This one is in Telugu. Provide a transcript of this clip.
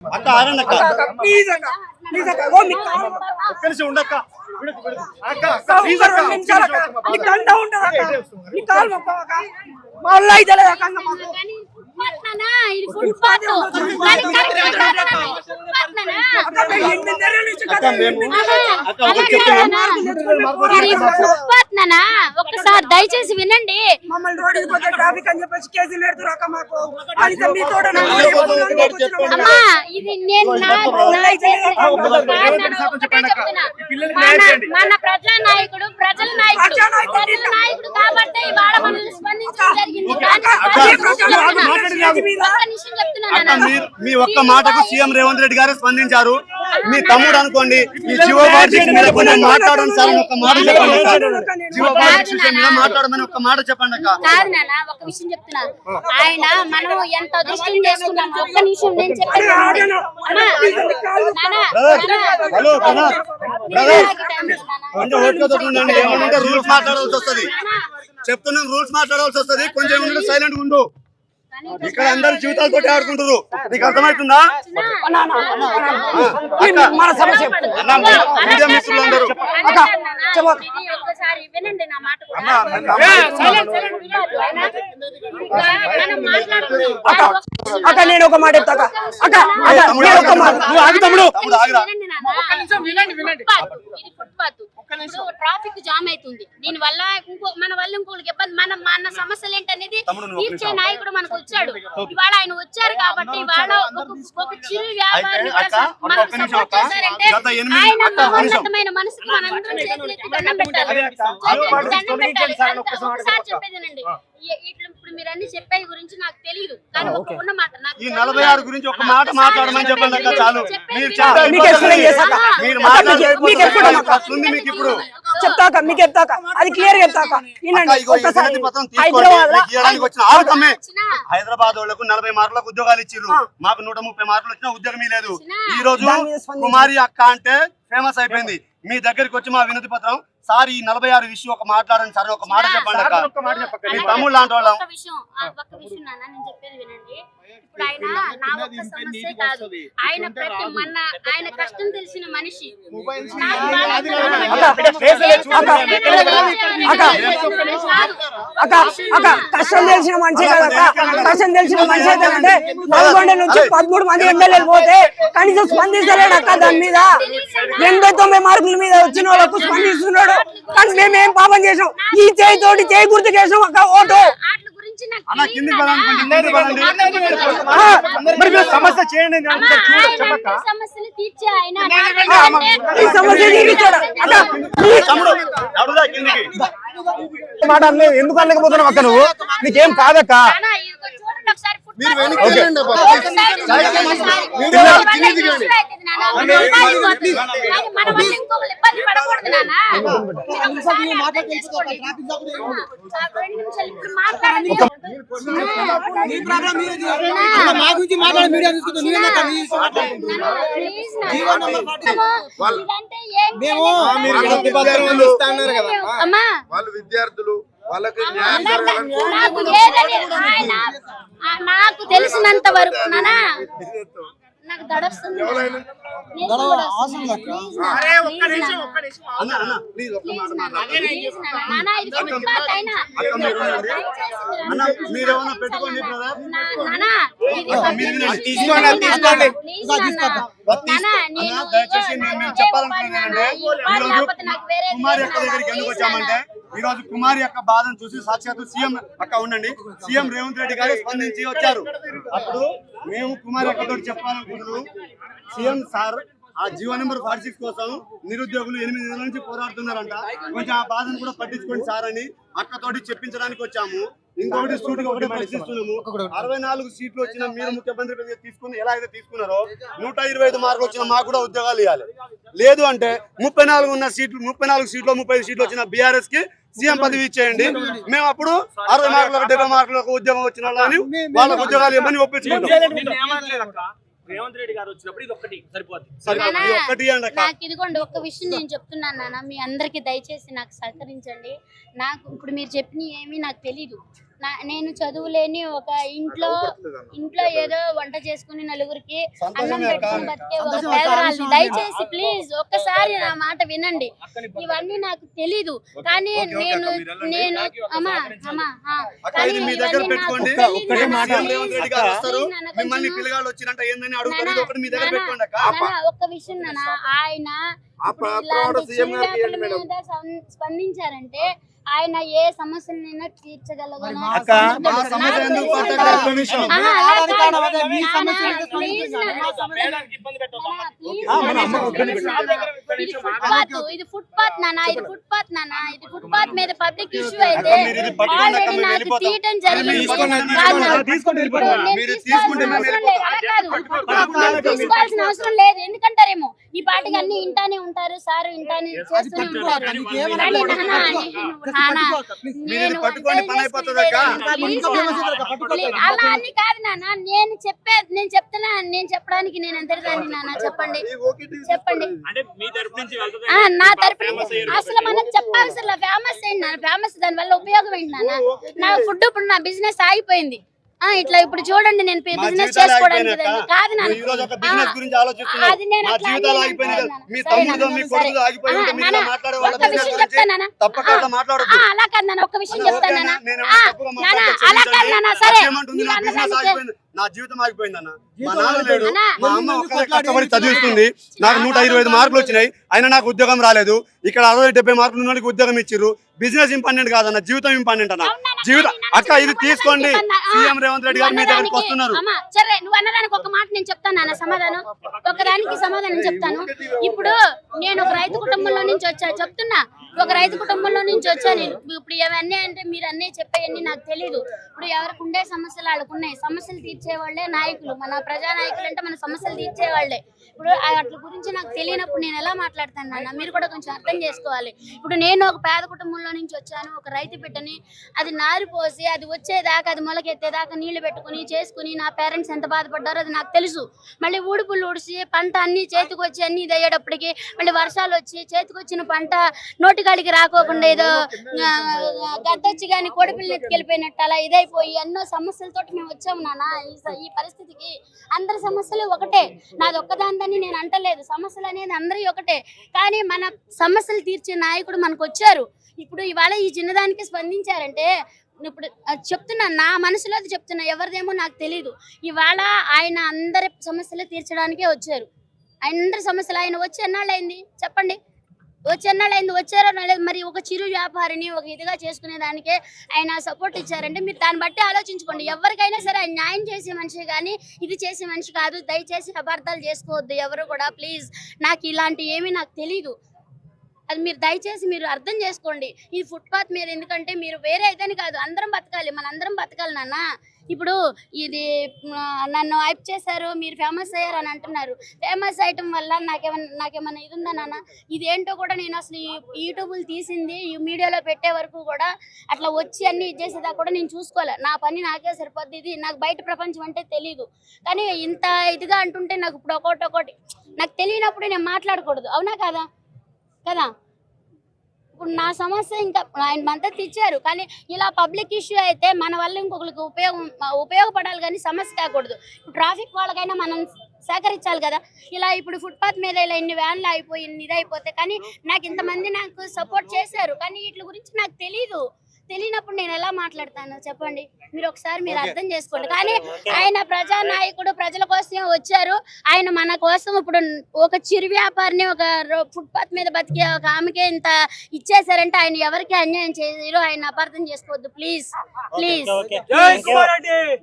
అక్క ఆగండి అక్క ప్లీజ్ అక్క ప్లీజ్ అక్క ఓ మీకు ఒక్క నిమిషం ఉండక్క అక్క ప్లీజ్ అక్క నిమిషాలు అక్క మీకు దండ ఉంటది అక్క మీ కాల్ మొక్కవక మళ్ళీ అయితే లేదు అక్క మాకు పట్ననా ఇది ఫుట్పాత్ దాని కరెక్ట్ అక్క మేము అక్క ఒకటి చెప్తున్నాం ఫుట్పాత్ననా ఒక్కసారి దయచేసి వినండి మమ్మల్ని రోడ్డు పోతే ట్రాఫిక్ అని చెప్పేసి కేసులు పెడుతురు అక్క మాకు అది మీ తోడ అమ్మా ఇది నేను మన ప్రజా నాయకుడు ప్రజల నాయకుడు కాబట్టి ఇవాళ మనల్ని స్పందించడం జరిగింది మీ ఒక్క మాటకు సీఎం రేవంత్ రెడ్డి గారు స్పందించారు. మీ తమ్ముడు అనుకోండి ఈ జియో ప్రాజెక్ట్ మీద కొంచెం మాట్లాడని సార్ ఒక్క మాట చెప్పండి. జియో ప్రాజెక్ట్ విషయం మీద మాట్లాడమని ఒక్క మాట చెప్పండి అక్క. కాదు నాన్న ఒక విషయం చెప్తున్నాను. ఆయన మనం ఎంత అదృష్టం చేసుకున్నాం. ఒక్క నిమిషం నేను చెప్పాను. హలో కొంచెం ఓట్లతో ఉండండి. ఏమంటే రూల్స్ మాట్లాడాల్సి వస్తుంది. చెప్తున్నాం రూల్స్ మాట్లాడాల్సి వస్తుంది. కొంచెం సైలెంట్ ఉండు. ఇక్కడ అందరు జీవితాలతో ఆడుకుంటారు. నీకు అర్థమవుతుందా? మన సమస్య మీడియా మిత్రులందరూ ఒక్కసారి వినండి నా మాట అక్క నేను ఒక మాట చెప్తా అక్క ఒక మాట నువ్వు ఆగు తమ్ముడు. ట్రాఫిక్ జామ్ అవుతుంది. దీని వల్ల మన వల్ల ఇంకోళ్ళకి ఇబ్బంది. మన సమస్యలు ఏంటనేది తీర్చే నాయకుడు మనకు వచ్చాడు. ఇవాళ ఆయన వచ్చారు కాబట్టి ఇవాళ ఒక చిరు వ్యాపారి మనకు సపోర్ట్ చేశారంటే ఆయన మహోన్నతమైన మనసుకి మనందరం చేతులెత్తి దండం పెట్టాలి. ఒకసారి చెప్పేదేనండి. ఇప్పుడు మీరు అన్ని చెప్పే గురించి నాకు తెలియదు కానీ ఉన్న మాట ఈ 46 గురించి ఒక మాట మాట్లాడమని చెప్పండి అక్క. చాలు ఇప్పుడు చెప్తాక మీకు చెప్తాక అది క్లియర్ చెప్తాక హైదరాబాద్ వాళ్ళకు 40 మార్కులకు ఉద్యోగాలు ఇచ్చారు. మాకు 130 మార్కులు వచ్చినా ఉద్యోగం లేదు. ఈ రోజు కుమారి అక్క అంటే ఫేమస్ అయిపోయింది. మీ దగ్గరికి వచ్చి మా వినతి పత్రం సార్ ఈ 46 విషయం ఒక మాట్లాడండి సార్ ఒక మాట చెప్పండి అక్క. మీ తమ్ముడు లాంటి వాళ్ళం. ఒక్క విషయం నాన్న నేను చెప్పేది వినండి. ఇప్పుడు ఆయన నా ఒక్క సమస్య కాదు. ఆయన ప్రతి ఆయన కష్టం తెలిసిన మనిషి. కష్టం తెలిసిన మనిషి కదక్క. కష్టం తెలిసిన మనిషి అయితే 11 నుంచి 13 మంది ఎమ్మెల్యేలు పోతే కనీసం స్పందించలేడు అక్క. దాని మీద 89 మార్కుల మీద వచ్చిన వాళ్ళకు స్పందిస్తున్నాడు. కానీ మేమేం పాపం చేసాం? ఈ చేయి తోటి చేయి గుర్తు చేసాం అక్క ఓటు. సమస్య చేయండి. సమస్యలు తీర్చే ఆయన ఈ సమస్య తీర్చాడు మాట ఎందుకు అనలేకపోతున్నావు అక్క? నువ్వు నీకేం కాదక్క. మీరు వెనక్కి వెళ్ళండి. వాళ్ళు విద్యార్థులు వాళ్ళకి నాకు తెలిసినంత వరకు నాకు దడస్తుంది. మీరేమన్నా పెట్టుకోండి. దయచేసి మేము చెప్పాలనుకున్నానంటే ఈరోజు కుమారి అక్క దగ్గరికి ఎందుకు వచ్చామంటే ఈ రోజు కుమారి అక్క బాధను చూసి సాక్షాత్తు సీఎం అక్క ఉండండి సీఎం రేవంత్ రెడ్డి గారు స్పందించి వచ్చారు. అప్పుడు మేము కుమారి అక్కతో చెప్పాలనుకుంటున్నాం. సీఎం సార్ ఆ జీవో నెంబర్ 46 కోసం నిరుద్యోగులు 8 నెలల నుంచి పోరాడుతున్నారంట. కొంచెం ఆ బాధను కూడా పట్టించుకోండి సార్ అని అక్కతోటి చెప్పించడానికి వచ్చాము. ఇంకొకటి సూటిగా ఒకటి ప్రశ్నిస్తున్నాము. 64 సీట్లు వచ్చిన మీరు ముఖ్యమంత్రి తీసుకుని ఎలా అయితే తీసుకున్నారో 125 మార్కులు వచ్చిన మాకు కూడా ఉద్యోగాలు ఇవ్వాలి. లేదు అంటే 34 సీట్లు 35 సీట్లు వచ్చిన బీఆర్ఎస్ కి సీఎం పదవి ఇచ్చేయండి. మేము అప్పుడు 60 మార్కులకు 70 మార్కులకు ఉద్యోగం వచ్చిన వాళ్ళని వాళ్ళకు ఉద్యోగాలు ఇవ్వమని ఒప్పించుకుంటాం. రేవంత్ రెడ్డి గారు వచ్చినప్పుడు ఇది ఒక్కటి సరిపోద్ది. నాకు ఇదిగోండి ఒక్క విషయం నేను చెప్తున్నాను నాన్న. మీ అందరికి దయచేసి నాకు సహకరించండి. నాకు ఇప్పుడు మీరు చెప్పిన ఏమీ నాకు తెలీదు. నేను చదువులేని ఒక ఇంట్లో ఏదో వంట చేసుకుని నలుగురికి అన్నం పెట్టుకుని బతికే ఒక పేదరాల్ని. దయచేసి ప్లీజ్ ఒక్కసారి నా మాట వినండి. ఇవన్నీ నాకు తెలీదు, కానీ నేను అమ్మా కానీ మీ దగ్గర పెట్టుకోండి. రేవంత్ రెడ్డి గారు వస్తారు, మిమ్మల్ని పిల్లగాళ్ళు వచ్చినంట ఏందని అడుగుతారు. ఇది ఒకటి మీ దగ్గర పెట్టుకోండి అక్క. ఒక్క విషయం నాన్న, ఆయన ఇప్పుడు ఇలాంటి చిరు వ్యాపారుల మీద స్పందించారంటే ఆయన ఏ సమస్యలైనా తీర్చగలగను. ఇది ఫుట్పాత్ నాన్న, ఇది ఫుట్పాత్ నాన్న, ఇది ఫుట్పాత్ మీద పబ్లిక్ ఇష్యూ అయితే ఆల్రెడీ నాకు తీయటం జరిగింది. తీసుకోవాల్సిన అవసరం లేదు, ఎందుకంటారేమో ఈ పాటికి అన్ని ఇంటానే ఉంటారు, సార్ ఇంటానే చేస్తూనే ఉంటారు. అలా అని కాదు నాన్న, నేను చెప్పడానికి నేను ఎంతదాన్ని నాన్న, చెప్పండి నా తరపు నుంచి అసలు మనం చెప్పాల్సిన ఫేమస్ ఏంటి నాన్న, ఫేమస్ దాని వల్ల ఉపయోగం ఏంటి నాన్న? నా ఫుడ్ ఇప్పుడు నా బిజినెస్ ఆగిపోయింది. ఇట్లా ఇప్పుడు చూడండి, నేను బిజినెస్ చేసుకోవడానికి కాదు నాన్న, అది నేను ఒక్క విషయం చెప్తానా, అలా కాదు నాన్న, ఒక్క విషయం చెప్తానా, అలా కాదు నాన్న. సరే నా జీవితం ఆగిపోయిందన్న. మా నాన్న లేడు, మా అమ్మ ఒక్కరే కష్టపడి చదివిస్తుంది. నాకు 125 మార్కులు వచ్చినాయి, అయినా నాకు ఉద్యోగం రాలేదు. ఇక్కడ 60-70 మార్కులు ఉన్న వాళ్ళకి ఉద్యోగం ఇచ్చిర్రు. బిజినెస్ ఇంపార్టెంట్ కాదన్న, జీవితం ఇంపార్టెంట్ అన్న. జీవితం అక్క ఇది తీసుకోండి. సీఎం రేవంత్ రెడ్డి గారు మీ దగ్గరికి వస్తున్నారు. సరే నువ్వు అన్నదానికి ఒక మాట నేను చెప్తాను నాన్న, సమాధానం ఒకదానికి సమాధానం చెప్తాను. ఇప్పుడు నేను ఒక రైతు కుటుంబంలో నుంచి చెప్తున్నా, ఒక రైతు కుటుంబంలో నుంచి వచ్చాను. ఇప్పుడు ఇవన్నీ అంటే మీరు అన్నీ చెప్పేవన్నీ నాకు తెలీదు. ఇప్పుడు ఎవరికి ఉండే సమస్యలు వాళ్ళకు ఉన్నాయి. సమస్యలు తీర్చేవాళ్లే నాయకులు, మన ప్రజా నాయకులు అంటే మన సమస్యలు తీర్చేవాళ్లే. ఇప్పుడు అట్ల గురించి నాకు తెలియనప్పుడు నేను ఎలా మాట్లాడతాను నాన్న, మీరు కూడా కొంచెం అర్థం చేసుకోవాలి. ఇప్పుడు నేను ఒక పేద కుటుంబంలో నుంచి వచ్చాను, ఒక రైతు బిడ్డని. అది నారిపోసి అది వచ్చేదాకా, అది మొలకెత్తేదాకా నీళ్లు పెట్టుకుని చేసుకుని నా పేరెంట్స్ ఎంత బాధపడ్డారో అది నాకు తెలుసు. మళ్ళీ ఊడుపులు ఊడిసి పంట అన్ని చేతికి వచ్చి అన్ని ఇది అయ్యేటప్పటికి మళ్ళీ వర్షాలు వచ్చి చేతికి వచ్చిన పంట నోటికాడికి రాకోకుండా ఏదో గద్దొచ్చి కానీ కోడిపిల్లని ఎత్తుకెళ్ళిపోయినట్టు అలా ఇదైపోయి ఎన్నో సమస్యలతోటి మేము వచ్చాము నాన్న. ఈ పరిస్థితికి అందరి సమస్యలు ఒకటే, నాది ఒక్కదాని నేను అంటలేదు. సమస్యలు అనేది అందరి ఒకటే, కానీ మన సమస్యలు తీర్చే నాయకుడు మనకు వచ్చారు. ఇప్పుడు ఇవాళ ఈ చిన్నదానికి స్పందించారంటే ఇప్పుడు చెప్తున్నా, నా మనసులో అది చెప్తున్నా, ఎవరిదేమో నాకు తెలీదు. ఇవాళ ఆయన అందరి సమస్యలు తీర్చడానికే వచ్చారు. అందరి సమస్యలు ఆయన వచ్చి ఎన్నాళ్ళైంది చెప్పండి, వచ్చారో లేదు. మరి ఒక చిరు వ్యాపారిని ఒక ఇదిగా చేసుకునే దానికే ఆయన సపోర్ట్ ఇచ్చారంటే మీరు దాన్ని బట్టి ఆలోచించుకోండి. ఎవరికైనా సరే ఆయన న్యాయం చేసే మనిషి కానీ ఇది చేసే మనిషి కాదు. దయచేసి అపార్థాలు చేసుకోవద్దు ఎవరు కూడా, ప్లీజ్. నాకు ఇలాంటి ఏమీ నాకు తెలీదు, అది మీరు దయచేసి మీరు అర్థం చేసుకోండి. ఈ ఫుట్పాత్ మీద ఎందుకంటే మీరు వేరే అయితేనే కాదు, అందరం బతకాలి, మనందరం బతకాలి నాన్న. ఇప్పుడు ఇది నన్ను హైప్ చేశారు, మీరు ఫేమస్ అయ్యారు అని అంటున్నారు. ఫేమస్ అయ్యటం వల్ల నాకేమన్నా ఇది ఉందా నాన్న? ఇదేంటో కూడా నేను అసలు యూట్యూబ్లు తీసింది ఈ మీడియాలో పెట్టే వరకు కూడా అట్లా వచ్చి అన్ని ఇచ్చేసేదా కూడా నేను చూసుకోలే. నా పని నాకే సరిపోద్ది. ఇది నాకు బయట ప్రపంచం అంటే తెలీదు, కానీ ఇంత ఇదిగా అంటుంటే నాకు ఇప్పుడు ఒకటి నాకు తెలియనప్పుడు నేను మాట్లాడకూడదు, అవునా కదా? ఇప్పుడు నా సమస్య ఇంకా ఆయన మద్దతు ఇచ్చారు, కానీ ఇలా పబ్లిక్ ఇష్యూ అయితే మన వల్ల ఇంకొకరికి ఉపయోగపడాలి కానీ సమస్య కాకూడదు. ఇప్పుడు ట్రాఫిక్ వాళ్ళకైనా మనం సేకరించాలి కదా. ఇలా ఇప్పుడు ఫుట్పాత్ మీద ఇలా ఇన్ని వ్యాన్లు అయిపోయి ఇన్ని ఇదైపోతే, కానీ నాకు ఇంతమంది నాకు సపోర్ట్ చేశారు, కానీ వీటి గురించి నాకు తెలియనప్పుడు నేను ఎలా మాట్లాడతాను చెప్పండి? మీరు ఒకసారి మీరు అర్థం చేసుకోండి. కానీ ఆయన ప్రజానాయకుడు, ప్రజల కోసమే వచ్చారు. ఆయన మన కోసం ఇప్పుడు ఒక చిరు వ్యాపారిని ఒక ఫుట్పాత్ మీద బతికే ఒక ఆమెకే ఇంత ఇచ్చేసారంటే ఆయన ఎవరికి అన్యాయం చేయరు. ఆయన అపార్థం చేసుకోవద్దు ప్లీజ్.